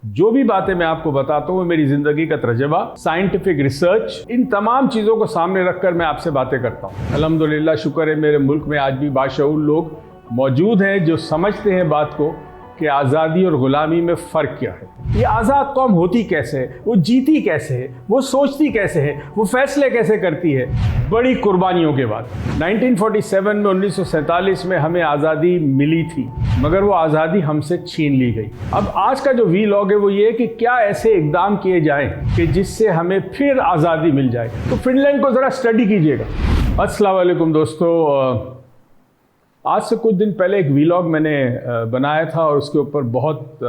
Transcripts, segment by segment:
जो भी बातें मैं आपको बताता हूँ वो मेरी जिंदगी का तजुर्बा, साइंटिफिक रिसर्च, इन तमाम चीज़ों को सामने रखकर मैं आपसे बातें करता हूँ। अल्हम्दुलिल्लाह, शुक्र है मेरे मुल्क में आज भी बाशऊर लोग मौजूद हैं जो समझते हैं बात को कि आज़ादी और ग़ुलामी में फ़र्क क्या है। ये आज़ाद कौम होती कैसे है, वो जीती कैसे है, वो सोचती कैसे है, वो फैसले कैसे करती है, बड़ी कुर्बानियों के बाद। 1947 में 1947 में हमें आज़ादी मिली थी, मगर वो आज़ादी हमसे छीन ली गई। अब आज का जो वीलॉग है वो ये कि क्या ऐसे इक़दाम किए जाएं कि जिससे हमें फिर आज़ादी मिल जाए। तो फिनलैंड को ज़रा स्टडी कीजिएगा। अस्सलाम वालेकुम दोस्तों, आज से कुछ दिन पहले एक वीलॉग मैंने बनाया था और उसके ऊपर बहुत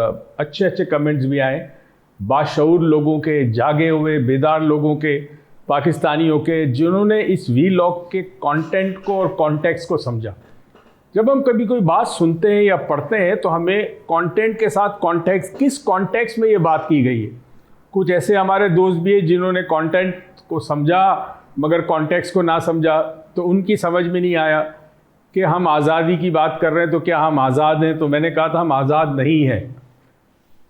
अच्छे अच्छे कमेंट्स भी आए, बाशऊर लोगों के, जागे हुए बेदार लोगों के, पाकिस्तानियों के, जिन्होंने इस वीलॉग के कंटेंट को और कॉन्टेक्स्ट को समझा। जब हम कभी कोई बात सुनते हैं या पढ़ते हैं तो हमें कंटेंट के साथ कॉन्टेक्स्ट, किस कॉन्टेक्स्ट में ये बात की गई है। कुछ ऐसे हमारे दोस्त भी हैं जिन्होंने कंटेंट को समझा मगर कॉन्टेक्स्ट को ना समझा, तो उनकी समझ में नहीं आया कि हम आज़ादी की बात कर रहे हैं तो क्या हम आज़ाद हैं। तो मैंने कहा था हम आज़ाद नहीं हैं।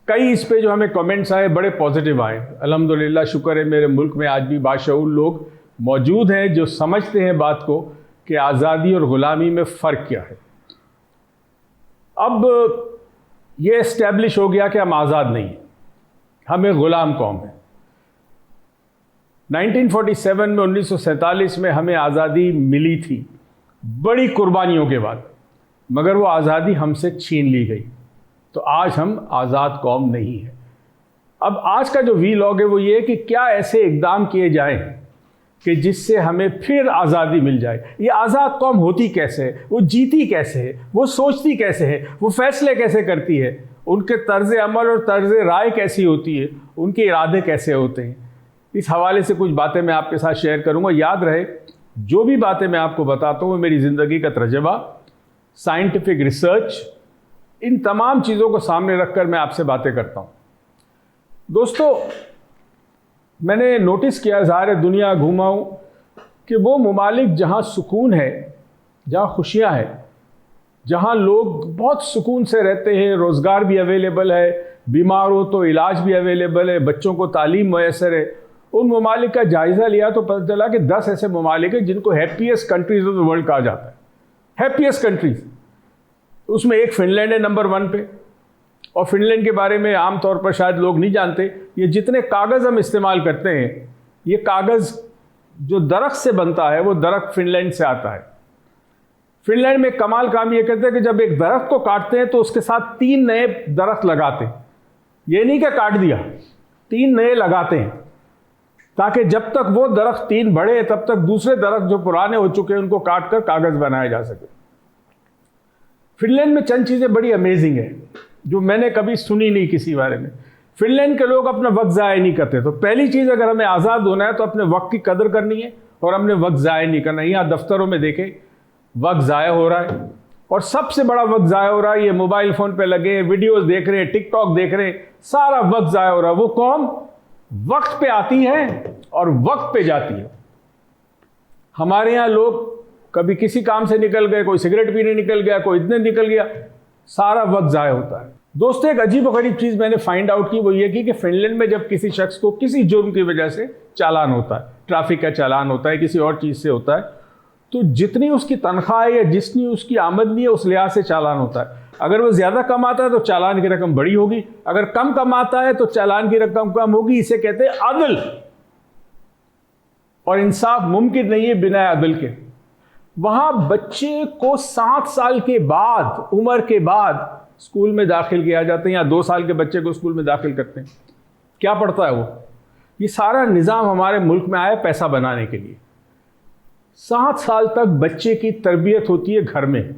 कई इस पे जो हमें कमेंट्स आए बड़े पॉजिटिव आए। अल्हम्दुलिल्लाह, शुक्र है मेरे मुल्क में आज भी बाशऊर लोग मौजूद हैं जो समझते हैं बात को कि आज़ादी और ग़ुलामी में फ़र्क क्या है। अब ये इस्टेब्लिश हो गया कि हम आज़ाद नहीं हैं, हमें ग़ुलाम कौम है। 1947 में 1947 में हमें आज़ादी मिली थी बड़ी कुर्बानियों के बाद, मगर वो आज़ादी हमसे छीन ली गई। तो आज हम आज़ाद कौम नहीं है। अब आज का जो वीलॉग है वो ये कि क्या ऐसे इक़दाम किए जाएं कि जिससे हमें फिर आज़ादी मिल जाए। ये आज़ाद कौम होती कैसे है, वो जीती कैसे है, वो सोचती कैसे है, वो फैसले कैसे करती है, उनके तर्ज़ अमल और तर्ज़ राय कैसी होती है, उनके इरादे कैसे होते हैं। इस हवाले से कुछ बातें मैं आपके साथ शेयर करूँगा। याद रहे, जो भी बातें मैं आपको बताता हूँ वो मेरी ज़िंदगी का तजुर्बा, साइंटिफिक रिसर्च, इन तमाम चीज़ों को सामने रखकर मैं आपसे बातें करता हूँ। दोस्तों, मैंने नोटिस किया, ज़ाहिर है दुनिया घूमा हूँ, कि वो ममालिक जहाँ सुकून है, जहाँ खुशियाँ हैं, जहाँ लोग बहुत सुकून से रहते हैं, रोज़गार भी अवेलेबल है, बीमार हो तो इलाज भी अवेलेबल है, बच्चों को तालीम मैसर है, उन ममालिक का जायज़ा लिया तो पता चला कि 10 ऐसे ममालिक हैं जिनको happiest countries of the world कहा जाता है। हैप्पीएस्ट कंट्रीज़, उसमें एक फ़िनलैंड है नंबर 1 पे। और फिनलैंड के बारे में आम तौर पर शायद लोग नहीं जानते, ये जितने कागज़ हम इस्तेमाल करते हैं, ये कागज़ जो दरख्त से बनता है वो दरख्त फिनलैंड से आता है। फिनलैंड में कमाल काम ये करते हैं कि जब एक दरख्त को काटते हैं तो उसके साथ 3 नए दरख्त लगाते हैं। ये नहीं कि काट दिया, 3 नए लगाते हैं, ताकि जब तक वो दरख्त 3 बढ़े तब तक दूसरे दरख्त जो पुराने हो चुके हैं उनको काट कर कागज़ बनाया जा सके। फिनलैंड में चंद चीज़ें बड़ी अमेजिंग है जो मैंने कभी सुनी नहीं किसी बारे में। फिनलैंड के लोग अपना वक्त ज़ाया नहीं करते। तो पहली चीज़, अगर हमें आज़ाद होना है तो अपने वक्त की कदर करनी है और हमने वक्त ज़ाया नहीं करना। यहाँ दफ्तरों में देखें वक्त ज़ाया हो रहा है, और सबसे बड़ा वक्त ज़ाया हो रहा है, ये मोबाइल फ़ोन पे लगे वीडियोज़ देख रहे हैं, टिकटॉक देख रहे हैं, सारा वक्त ज़ाया हो रहा है। वो कौम वक्त पे आती है और वक्त पे जाती है। हमारे यहाँ लोग कभी किसी काम से निकल गए, कोई सिगरेट पीने निकल गया, कोई इतने निकल गया, सारा वक्त ज़ाया होता है। दोस्तों, एक अजीब और गरीब चीज़ मैंने फाइंड आउट की, वो ये कि फिनलैंड में जब किसी शख्स को किसी जुर्म की वजह से चालान होता है, ट्रैफिक का चालान होता है, किसी और चीज़ से होता है, तो जितनी उसकी तनख्वाह है या जितनी उसकी आमदनी है उस लिहाज से चालान होता है। अगर वो ज़्यादा कमाता है तो चालान की रकम बड़ी होगी, अगर कम कमाता है तो चालान की रकम कम होगी। इसे कहते हैं अदल। और इंसाफ मुमकिन नहीं है बिना अदल के। वहाँ बच्चे को 7 साल के बाद, उम्र के बाद स्कूल में दाखिल किया जाता है, या 2 साल के बच्चे को स्कूल में दाखिल करते हैं। क्या पढ़ता है वो? ये सारा निज़ाम हमारे मुल्क में आया पैसा बनाने के लिए। 7 साल तक बच्चे की तरबियत होती है घर में,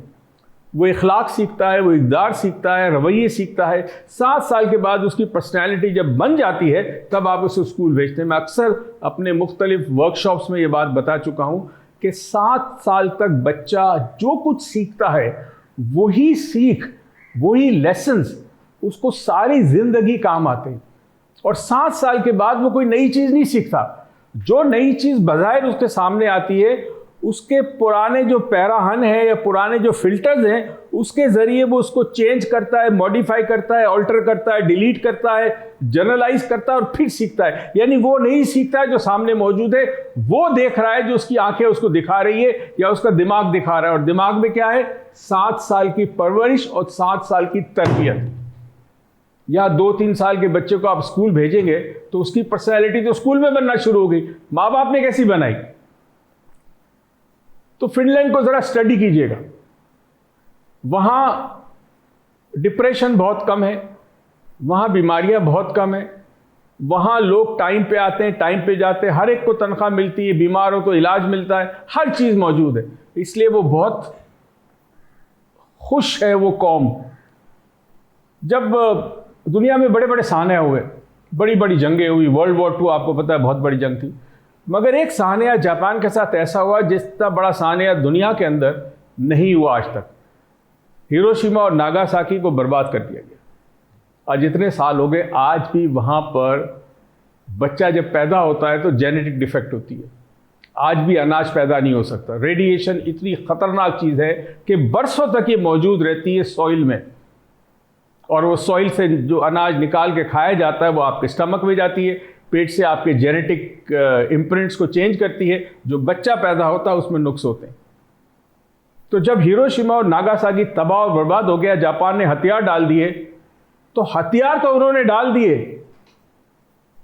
वो इखलाक सीखता है, वो इक़दार सीखता है, रवैये सीखता है। 7 साल के बाद उसकी पर्सनैलिटी जब बन जाती है तब आप उसे स्कूल भेजते हैं। मैं अक्सर अपने मुख्तलिफ वर्कशॉप्स में ये बात बता चुका हूँ कि 7 साल तक बच्चा जो कुछ सीखता है वही सीख, वही लेसन्स उसको सारी ज़िंदगी काम आते हैं। और 7 साल के बाद वो कोई नई चीज़ नहीं सीखता। जो नई चीज़ बज़ाहिर उसके सामने आती है उसके पुराने जो पैराहन है या पुराने जो फिल्टर्स हैं उसके ज़रिए वो उसको चेंज करता है, मॉडिफाई करता है, ऑल्टर करता है, डिलीट करता है, जनरलाइज करता है और फिर सीखता है। यानी वो नहीं सीखता है जो सामने मौजूद है, वो देख रहा है जो उसकी आंखें उसको दिखा रही है या उसका दिमाग दिखा रहा है। और दिमाग में क्या है? 7 साल की परवरिश और 7 साल की तरबियत। या 2-3 साल के बच्चे को आप स्कूल भेजेंगे तो उसकी पर्सनैलिटी तो स्कूल में बनना शुरू हो गई। माँ बाप ने कैसी बनाई? तो फिनलैंड को जरा स्टडी कीजिएगा, वहां डिप्रेशन बहुत कम है, वहां बीमारियां बहुत कम है, वहां लोग टाइम पे आते हैं, टाइम पे जाते हैं, हर एक को तनख्वाह मिलती है, बीमार हो तो इलाज मिलता है, हर चीज मौजूद है। इसलिए वो बहुत खुश है वो कौम। जब दुनिया में बड़े बड़े साने हुए, बड़ी बड़ी जंगें हुई, वर्ल्ड वॉर 2 आपको पता है बहुत बड़ी जंग थी, मगर एक सानिया जापान के साथ ऐसा हुआ जितना बड़ा सानिया दुनिया के अंदर नहीं हुआ आज तक। हिरोशिमा और नागासाकी को बर्बाद कर दिया गया। आज इतने साल हो गए, आज भी वहाँ पर बच्चा जब पैदा होता है तो जेनेटिक डिफेक्ट होती है। आज भी अनाज पैदा नहीं हो सकता। रेडिएशन इतनी खतरनाक चीज़ है कि बरसों तक ये मौजूद रहती है सॉइल में, और वो सॉइल से जो अनाज निकाल के खाया जाता है वो आपके स्टमक में जाती है, पेट से आपके जेनेटिक इम्प्रिंट्स को चेंज करती है। जो बच्चा पैदा होता है उसमें नुक्स होते हैं। तो जब हिरोशिमा और नागासाकी तबाह और बर्बाद हो गया, जापान ने हथियार डाल दिए, तो हथियार तो उन्होंने डाल दिए,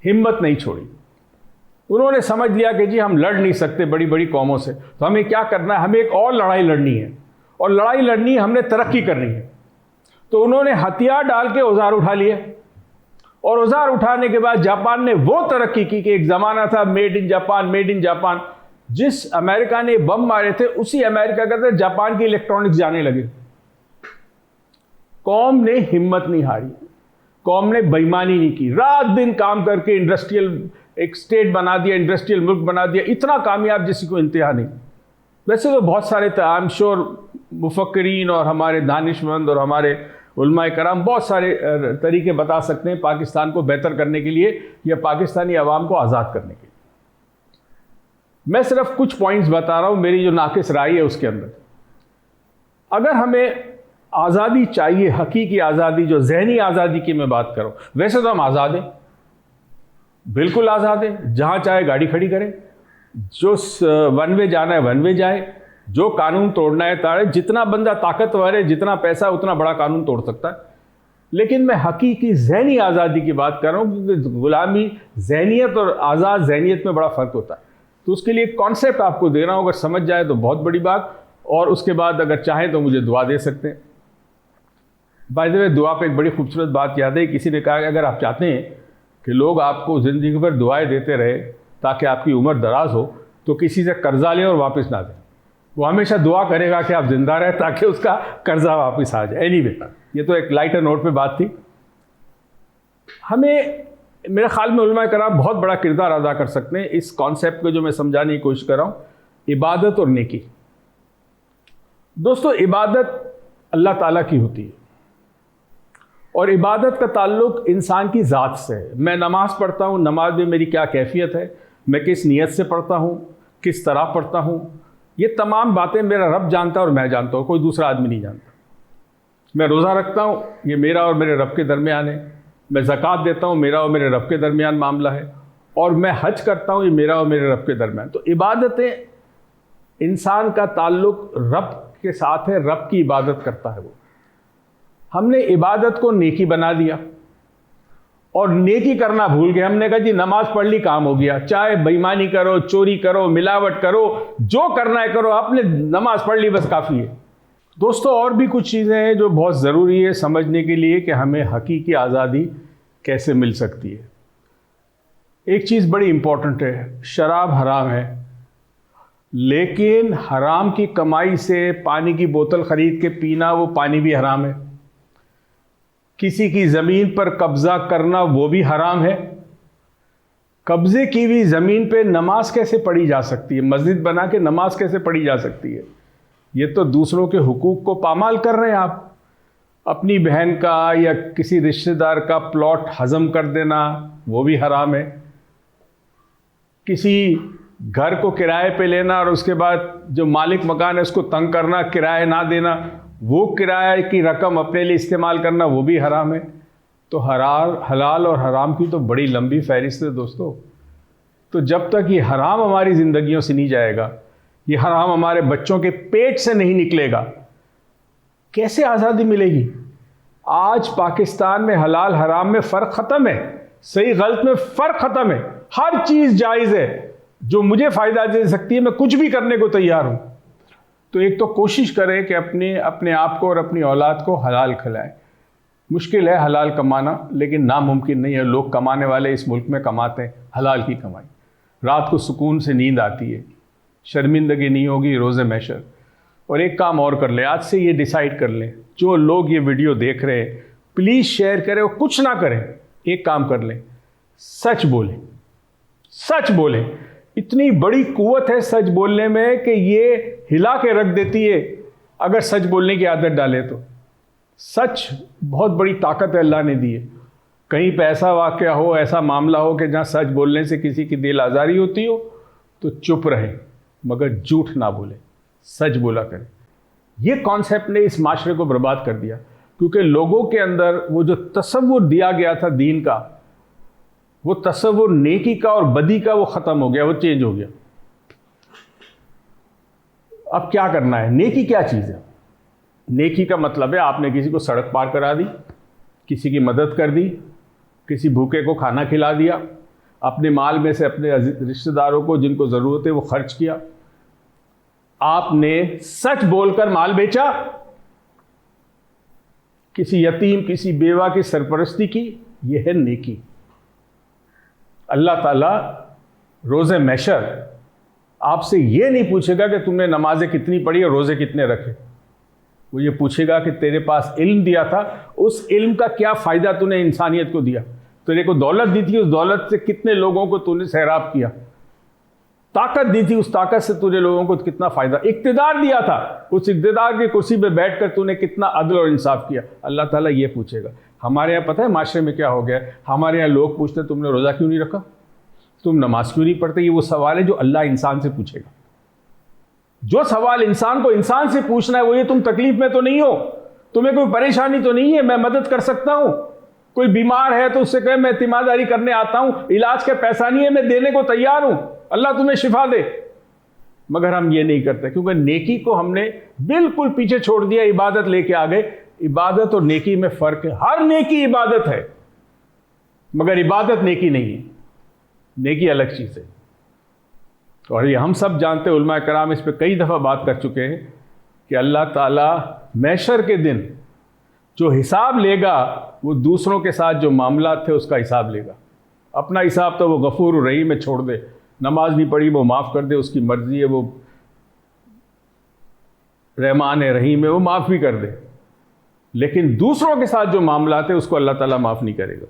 हिम्मत नहीं छोड़ी। उन्होंने समझ लिया कि जी हम लड़ नहीं सकते बड़ी बड़ी कौमों से, तो हमें क्या करना है, हमें एक और लड़ाई लड़नी है, और लड़ाई लड़नी है, हमने तरक्की करनी है। तो उन्होंने हथियार डाल के औजार उठा लिए, और औजार उठाने के बाद जापान ने वो तरक्की की कि एक ज़माना था made in Japan, made in Japan. जिस अमेरिका ने बम मारे थे उसी अमेरिका के अंदर जापान की इलेक्ट्रॉनिक्स जाने लगे। कौम ने हिम्मत नहीं हारी, कौम ने बेईमानी नहीं की, रात दिन काम करके इंडस्ट्रियल एक स्टेट बना दिया, इंडस्ट्रियल मुल्क बना दिया। इतना कामयाब जिसी को इंतहा नहीं। वैसे तो बहुत सारे आई एम श्योर मुफक्किरीन और हमारे दानिशमंद और हमारे उलमाए कराम बहुत सारे तरीके बता सकते हैं पाकिस्तान को बेहतर करने के लिए या पाकिस्तानी अवाम को आज़ाद करने के लिए। मैं सिर्फ कुछ पॉइंट्स बता रहा हूं, मेरी जो नाकिस राय है उसके अंदर। अगर हमें आज़ादी चाहिए, हकीकी आज़ादी, जो जहनी आज़ादी की मैं बात करूं, वैसे तो हम आज़ाद हैं, बिल्कुल आज़ाद हैं, जहां चाहे गाड़ी खड़ी करें, जो वन वे जाना है वन वे जाए, जो कानून तोड़ना है ताड़े। जितना बंदा ताकतवर है, जितना पैसा, उतना बड़ा कानून तोड़ सकता है। लेकिन मैं हकीकी जहनी आज़ादी की बात कर रहा हूँ, क्योंकि गुलामी जहनीत और आज़ाद जहनीत में बड़ा फ़र्क होता है। तो उसके लिए कॉन्सेप्ट आपको दे रहा हूँ, अगर समझ जाए तो बहुत बड़ी बात, और उसके बाद अगर चाहें तो मुझे दुआ दे सकते हैं। बाय द वे, दुआ पे एक बड़ी खूबसूरत बात याद है, किसी ने कहा कि अगर आप चाहते हैं कि लोग आपको ज़िंदगी भर दुआएं देते रहे ताकि आपकी उम्र दराज हो, तो किसी से कर्जा लें और वापस ना दें। वो हमेशा दुआ करेगा कि आप जिंदा रहें ताकि उसका कर्जा वापस आ जाए। एनीवे, ये तो एक लाइटर नोट पे बात थी। हमें, मेरे ख्याल में उलमाए कराम बहुत बड़ा किरदार अदा कर सकते हैं इस कॉन्सेप्ट को जो मैं समझाने की कोशिश कर रहा हूँ, इबादत और नेकी। दोस्तों, इबादत अल्लाह ताला की होती है, और इबादत का ताल्लुक इंसान की ज़ात से है। मैं नमाज़ पढ़ता हूँ, नमाज में मेरी क्या कैफियत है, मैं किस नीयत से पढ़ता हूँ, किस तरह पढ़ता हूँ, ये तमाम बातें मेरा रब जानता है और मैं जानता हूँ, कोई दूसरा आदमी नहीं जानता। मैं रोज़ा रखता हूँ, ये मेरा और मेरे रब के दरमियान है। मैं ज़कात देता हूँ, मेरा और मेरे रब के दरमियान मामला है। और मैं हज करता हूँ, ये मेरा और मेरे रब के दरमियान। तो इबादतें, इंसान का ताल्लुक रब के साथ है, रब की इबादत करता है वो। हमने इबादत को नेकी बना दिया और नेकी करना भूल गए। हमने कहा जी नमाज पढ़ ली, काम हो गया। चाहे बेईमानी करो, चोरी करो, मिलावट करो, जो करना है करो, आपने नमाज पढ़ ली, बस काफ़ी है। दोस्तों, और भी कुछ चीज़ें हैं जो बहुत ज़रूरी है समझने के लिए कि हमें हकीकी आज़ादी कैसे मिल सकती है। एक चीज़ बड़ी इंपॉर्टेंट है, शराब हराम है, लेकिन हराम की कमाई से पानी की बोतल ख़रीद के पीना, वो पानी भी हराम है। किसी की ज़मीन पर कब्ज़ा करना, वो भी हराम है। कब्ज़े की हुई ज़मीन पे नमाज कैसे पढ़ी जा सकती है, मस्जिद बना के नमाज कैसे पढ़ी जा सकती है? ये तो दूसरों के हुकूक को पामाल कर रहे हैं आप। अपनी बहन का या किसी रिश्तेदार का प्लॉट हजम कर देना, वो भी हराम है। किसी घर को किराए पे लेना और उसके बाद जो मालिक मकान है उसको तंग करना, किराया ना देना, वो किराए की रकम अपने लिए इस्तेमाल करना, वो भी हराम है। तो हलाल और हराम की तो बड़ी लंबी फहरिस्त है दोस्तों। तो जब तक ये हराम हमारी ज़िंदगियों से नहीं जाएगा, ये हराम हमारे बच्चों के पेट से नहीं निकलेगा, कैसे आज़ादी मिलेगी? आज पाकिस्तान में हलाल हराम में फ़र्क ख़त्म है, सही गलत में फ़र्क ख़त्म है। हर चीज़ जायज़ है, जो मुझे फ़ायदा दे सकती है मैं कुछ भी करने को तैयार हूँ। तो एक तो कोशिश करें कि अपने आप को और अपनी औलाद को हलाल खिलाएं। मुश्किल है हलाल कमाना, लेकिन नामुमकिन नहीं है। लोग कमाने वाले इस मुल्क में कमाते हैं हलाल की कमाई। रात को सुकून से नींद आती है, शर्मिंदगी नहीं होगी रोज़े महशर। और एक काम और कर लें, आज से ये डिसाइड कर लें, जो लोग ये वीडियो देख रहे हैं प्लीज़ शेयर करें और कुछ ना करें, एक काम कर लें, सच बोलें। सच बोलें, इतनी बड़ी कुव्वत है सच बोलने में कि ये हिला के रख देती है अगर सच बोलने की आदत डाले तो। सच बहुत बड़ी ताकत है, अल्लाह ने दी है। कहीं पे ऐसा वाक़या हो, ऐसा मामला हो कि जहाँ सच बोलने से किसी की दिल आज़ारी होती हो तो चुप रहें, मगर झूठ ना बोलें, सच बोला करें। ये कॉन्सेप्ट ने इस माशरे को बर्बाद कर दिया, क्योंकि लोगों के अंदर वो जो तसव्वुर दिया गया था दीन का, वो तसव्वुर नेकी का और बदी का वो ख़त्म हो गया, वो चेंज हो गया। अब क्या करना है? नेकी क्या चीज़ है? नेकी का मतलब है आपने किसी को सड़क पार करा दी, किसी की मदद कर दी, किसी भूखे को खाना खिला दिया, अपने माल में से अपने रिश्तेदारों को जिनको ज़रूरत है वो खर्च किया, आपने सच बोलकर माल बेचा, किसी यतीम किसी बेवा की सरपरस्ती की, यह है नेकी। अल्लाह ताला रोज़े महशर आपसे ये नहीं पूछेगा कि तुमने नमाजें कितनी पढ़ी और रोज़े कितने रखे। वो ये पूछेगा कि तेरे पास इल्म दिया था, उस इल्म का क्या फ़ायदा तूने इंसानियत को दिया? तेरे को दौलत दी थी, उस दौलत से कितने लोगों को तूने सैराब किया? ताकत दी थी, उस ताकत से तूने लोगों को कितना फ़ायदा? इक़्तिदार दिया था, उस इक़्तिदार की कुर्सी पे बैठकर तूने कितना अदल और इंसाफ किया? अल्लाह ताला ये पूछेगा। हमारे यहाँ पता है माशरे में क्या हो गया है? हमारे यहाँ लोग पूछते तुमने रोज़ा क्यों नहीं रखा, तुम नमाज क्यों नहीं पढ़ते? ये वो सवाल है जो अल्लाह इंसान से पूछेगा। जो सवाल इंसान को इंसान से पूछना है वो ये, तुम तकलीफ में तो नहीं हो, तुम्हें कोई परेशानी तो नहीं है, मैं मदद कर सकता हूँ। कोई बीमार है तो उससे कहे मैं तीमारदारी करने आता हूँ, इलाज का पैसा नहीं है, मैं देने को तैयार हूँ, अल्लाह तुम्हें शिफा दे। मगर हम ये नहीं करते, क्योंकि नेकी को हमने बिल्कुल पीछे छोड़ दिया, इबादत लेके आ गए। इबादत और नेकी में फ़र्क है। हर नेकी इबादत है, मगर इबादत नेकी नहीं है। नेकी अलग चीज़ है। और ये हम सब जानते हैं, उलमा कराम इस पर कई दफ़ा बात कर चुके हैं कि अल्लाह ताला महशर के दिन जो हिसाब लेगा वो दूसरों के साथ जो मामला थे उसका हिसाब लेगा। अपना हिसाब तो वो गफूर रहीम में छोड़ दे, नमाज नहीं पढ़ी वो माफ़ कर दे, उसकी मर्ज़ी है, वो रहमान है रहीम है, वो माफ़ भी कर दे। लेकिन दूसरों के साथ जो मामला थे उसको अल्लाह ताला माफ़ नहीं करेगा।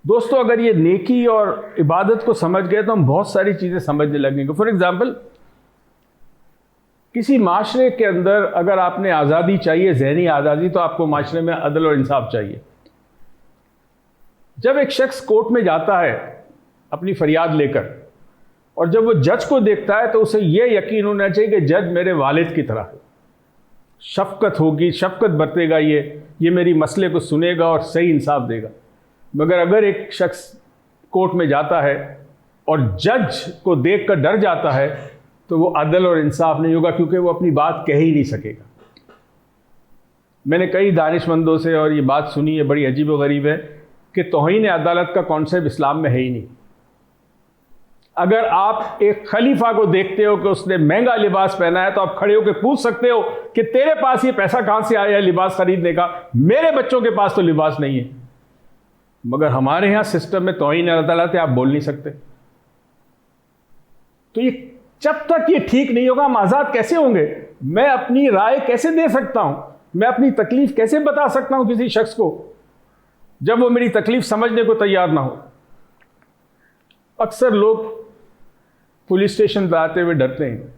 दोस्तों, अगर ये नेकी और इबादत को समझ गए तो हम बहुत सारी चीज़ें समझने लगेंगे। फॉर एग्ज़ाम्पल, किसी माशरे के अंदर अगर आपने आज़ादी चाहिए, ज़हनी आज़ादी, तो आपको माशरे में अदल और इंसाफ चाहिए। जब एक शख्स कोर्ट में जाता है अपनी फरियाद लेकर, और जब वो जज को देखता है तो उसे यह यकीन होना चाहिए कि जज मेरे वालिद की तरह है, शफ़क़त होगी, शफ़क़त बरतेगा, ये मेरी मसले को सुनेगा और सही इंसाफ देगा। मगर अगर एक शख्स कोर्ट में जाता है और जज को देखकर डर जाता है तो वो अदल और इंसाफ नहीं होगा, क्योंकि वो अपनी बात कह ही नहीं सकेगा। मैंने कई दानिशमंदों से और ये बात सुनी है, बड़ी अजीब व गरीब है, कि तौहीन अदालत का कॉन्सेप्ट इस्लाम में है ही नहीं। अगर आप एक खलीफा को देखते हो कि उसने महंगा लिबास पहना है तो आप खड़े होकर पूछ सकते हो कि तेरे पास ये पैसा कहाँ से आया है लिबास खरीदने का? मेरे बच्चों के पास तो लिबास नहीं है। मगर हमारे यहाँ सिस्टम में तौहीन अदालत है, आप बोल नहीं सकते। तो ये जब तक ये ठीक नहीं होगा हम आज़ाद कैसे होंगे? मैं अपनी राय कैसे दे सकता हूं? मैं अपनी तकलीफ कैसे बता सकता हूं किसी शख्स को जब वो मेरी तकलीफ समझने को तैयार ना हो? अक्सर लोग पुलिस स्टेशन पर आते हुए डरते हैं।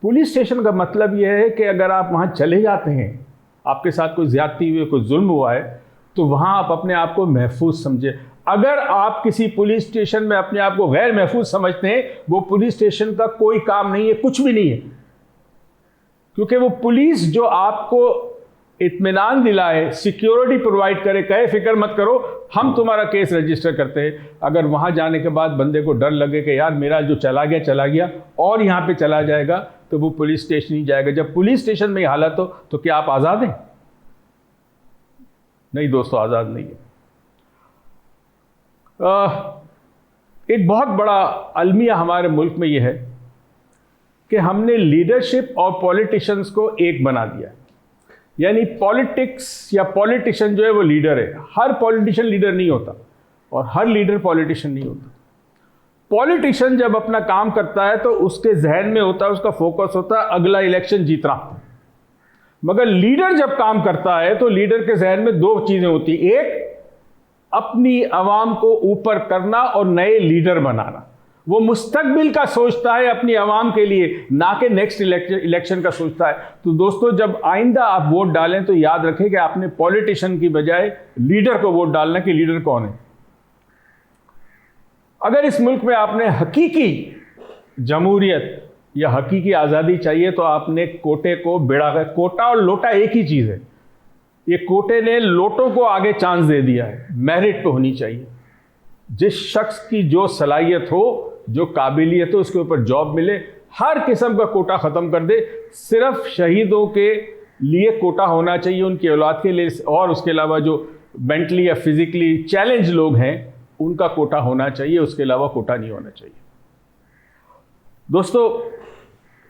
पुलिस स्टेशन का मतलब यह है कि अगर आप वहाँ चले जाते हैं, आपके साथ कोई ज़्यादती हुई, कोई जुल्म हुआ है, तो वहाँ आप अपने आप को महफूज समझे। अगर आप किसी पुलिस स्टेशन में अपने आप को गैर महफूज समझते हैं, वो पुलिस स्टेशन का कोई काम नहीं है, कुछ भी नहीं है। क्योंकि वो पुलिस जो आपको इत्मीनान दिलाए, सिक्योरिटी प्रोवाइड करे, कहे फिक्र मत करो, हम तुम्हारा केस रजिस्टर करते हैं। अगर वहां जाने के बाद बंदे को डर लगे कि यार मेरा जो चला गया और यहां पे चला जाएगा, तो वो पुलिस स्टेशन ही जाएगा। जब पुलिस स्टेशन में ये हालत हो तो क्या आप आज़ाद हैं? नहीं दोस्तों, आज़ाद नहीं है। एक बहुत बड़ा अलमिया हमारे मुल्क में यह है कि हमने लीडरशिप और पॉलिटिशियंस को एक बना दिया है। यानी पॉलिटिक्स या पॉलिटिशियन जो है वो लीडर है। हर पॉलिटिशियन लीडर नहीं होता और हर लीडर पॉलिटिशियन नहीं होता। पॉलिटिशियन जब अपना काम करता है तो उसके जहन में होता है, उसका फोकस होता है अगला इलेक्शन जीतना। मगर लीडर जब काम करता है तो लीडर के जहन में दो चीजें होती, एक अपनी आवाम को ऊपर करना और नए लीडर बनाना। वो मुस्तकबिल का सोचता है अपनी आवाम के लिए, ना कि नेक्स्ट इलेक्शन का सोचता है। तो दोस्तों, जब आइंदा आप वोट डालें तो याद रखें कि आपने पॉलिटिशियन की बजाय लीडर को वोट डालना कि लीडर कौन है। अगर इस मुल्क में आपने हकीकी जमहूरियत या हकीकी आज़ादी चाहिए तो आपने कोटे को बेड़ा कर। कोटा और लोटा एक ही चीज़ है। ये कोटे ने लोटों को आगे चांस दे दिया है। मेरिट पे होनी चाहिए। जिस शख्स की जो सलाहियत हो, जो काबिलियत हो, उसके ऊपर जॉब मिले। हर किस्म का कोटा ख़त्म कर दे। सिर्फ शहीदों के लिए कोटा होना चाहिए, उनकी औलाद के लिए, और उसके अलावा जो मेंटली या फिजिकली चैलेंज लोग हैं उनका कोटा होना चाहिए। उसके अलावा कोटा नहीं होना चाहिए। दोस्तों,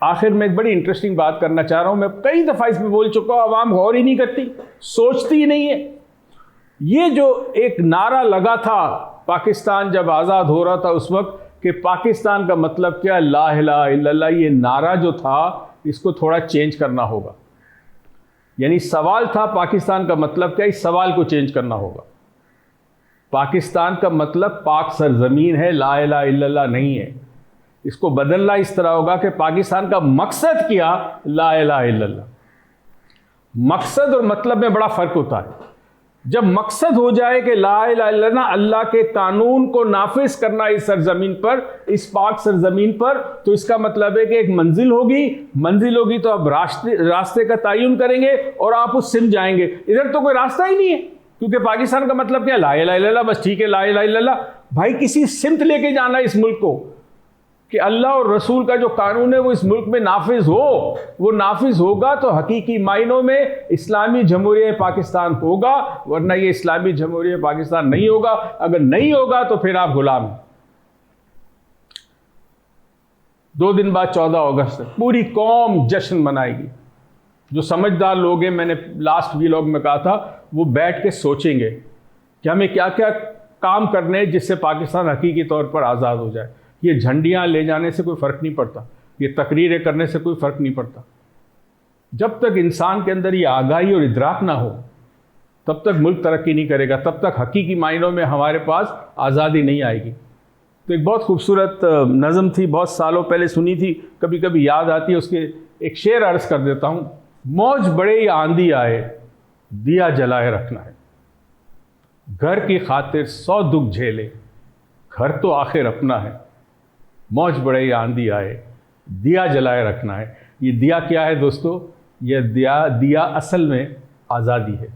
आखिर में एक बड़ी इंटरेस्टिंग बात करना चाह रहा हूं। मैं कई दफ़ा इसमें बोल चुका हूं, आवाम गौर ही नहीं करती, सोचती ही नहीं है। ये जो एक नारा लगा था पाकिस्तान जब आज़ाद हो रहा था उस वक्त, कि पाकिस्तान का मतलब क्या, ला इलाहा इल्लल्लाह, ये नारा जो था इसको थोड़ा चेंज करना होगा। यानी सवाल था पाकिस्तान का मतलब क्या, इस सवाल को चेंज करना होगा। पाकिस्तान का मतलब पाक सरजमीन है, ला इलाहा इल्लल्लाह नहीं है। इसको बदलना इस तरह होगा कि पाकिस्तान का मकसद क्या, ला इलाहा इल्लल्लाह। मकसद और मतलब में बड़ा फर्क होता है। जब मकसद हो जाए कि ला इलाहा इल्लल्लाह, अल्लाह के कानून को नाफिज करना इस सरजमीन पर, इस पाक सरजमीन पर, तो इसका मतलब है कि एक मंजिल होगी तो आप रास्ते का तयन करेंगे और आप उस सिम जाएंगे। इधर तो कोई रास्ता ही नहीं है, क्योंकि पाकिस्तान का मतलब क्या, ला इलाहा इल्लल्लाह, बस ठीक है, ला इलाहा इल्लल्लाह। भाई, किसी सिमत लेके जाना इस मुल्क को कि अल्लाह और रसूल का जो कानून है वो इस मुल्क में नाफिज हो। वो नाफिज होगा तो हकीकी मायनों में इस्लामी जमहूरियत पाकिस्तान होगा, वरना ये इस्लामी जमहूरियत पाकिस्तान नहीं होगा। अगर नहीं होगा तो फिर आप गुलाम। 2 दिन बाद 14 अगस्त पूरी कौम जश्न मनाएगी। जो समझदार लोग हैं, मैंने लास्ट व्लॉग में कहा था, वो बैठ के सोचेंगे कि हमें क्या क्या काम करने हैं जिससे पाकिस्तान हकीकी तौर पर आज़ाद हो जाए। ये झंडियाँ ले जाने से कोई फ़र्क नहीं पड़ता, ये तकरीरें करने से कोई फ़र्क नहीं पड़ता। जब तक इंसान के अंदर ये आगाही और इदराक ना हो, तब तक मुल्क तरक्की नहीं करेगा, तब तक हकीकी मायनों में हमारे पास आज़ादी नहीं आएगी। तो एक बहुत खूबसूरत नज़म थी, बहुत सालों पहले सुनी थी, कभी कभी याद आती है। उसके एक शेर अर्ज़ कर देता हूँ। मौज बढ़े या आंधी आए, दिया जलाए रखना है। घर की खातिर 100 दुख झेले, घर तो आखिर अपना है। मौज बढ़े या आंधी आए, दिया जलाए रखना है। ये दिया क्या है दोस्तों? ये दिया असल में आज़ादी है।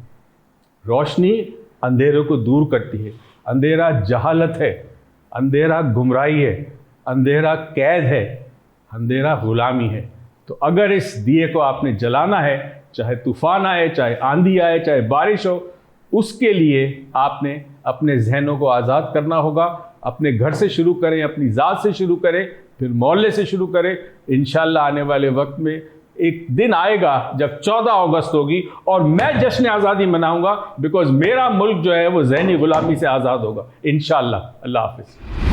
रोशनी अंधेरों को दूर करती है। अंधेरा जहालत है, अंधेरा गुमराही है, अंधेरा कैद है, अंधेरा गुलामी है। तो अगर इस दिए को आपने जलाना है, चाहे तूफान आए, चाहे आंधी आए, चाहे बारिश हो, उसके लिए आपने अपने जहनों को आज़ाद करना होगा। अपने घर से शुरू करें, अपनी ज़ात से शुरू करें, फिर मोहल्ले से शुरू करें। इंशाअल्लाह आने वाले वक्त में एक दिन आएगा जब 14 अगस्त होगी और मैं जश्न आज़ादी मनाऊंगा, बिकॉज मेरा मुल्क जो है वो ज़हनी गुलामी से आज़ाद होगा इंशाअल्लाह। अल्लाह हाफ़िज़।